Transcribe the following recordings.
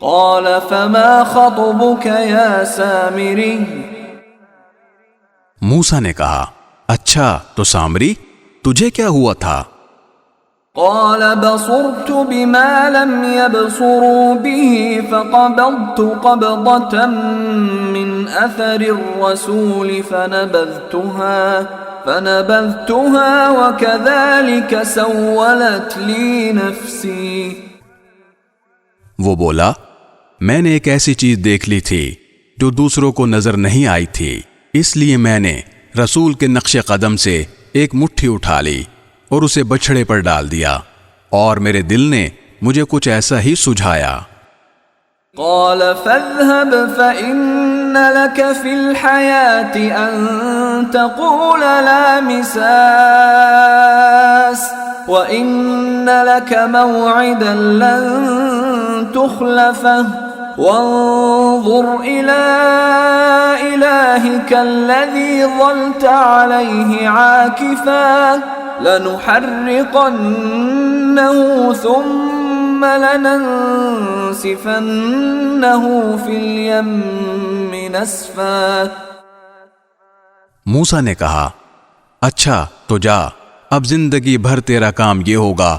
قال فما خطبك يا سامری؟ موسیٰ نے کہا اچھا تو سامری تجھے کیا ہوا تھا؟ قال بصرت بما لم يبصروا به فقبضت قبضة من أثر الرسول فنبذتها وكذلك سولت لي نفسي. وہ بولا میں نے ایک ایسی چیز دیکھ لی تھی جو دوسروں کو نظر نہیں آئی تھی، اس لیے میں نے رسول کے نقش قدم سے ایک مٹھی اٹھا لی اور اسے بچھڑے پر ڈال دیا، اور میرے دل نے مجھے کچھ ایسا ہی سجھایا۔ قال فاذهب فإن لك في الحياة أن تقول لا مساس وإن لك موعدا لن تخلفه وانظر إلى إلهك الذي ظلت عليه عاكفا لنحرقنه ثم لننسفنه في اليم نسفا۔ موسیٰ نے کہا اچھا تو جا، اب زندگی بھر تیرا کام یہ ہوگا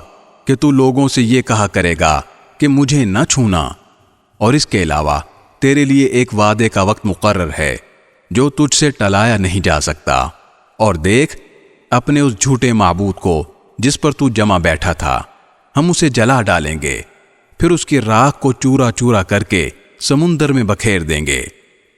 کہ تو لوگوں سے یہ کہا کرے گا کہ مجھے نہ چھونا، اور اس کے علاوہ تیرے لیے ایک وعدے کا وقت مقرر ہے جو تجھ سے ٹلایا نہیں جا سکتا، اور دیکھ اپنے اس جھوٹے معبود کو جس پر تو جمع بیٹھا تھا، ہم اسے جلا ڈالیں گے، پھر اس کی راکھ کو چورا چورا کر کے سمندر میں بکھیر دیں گے۔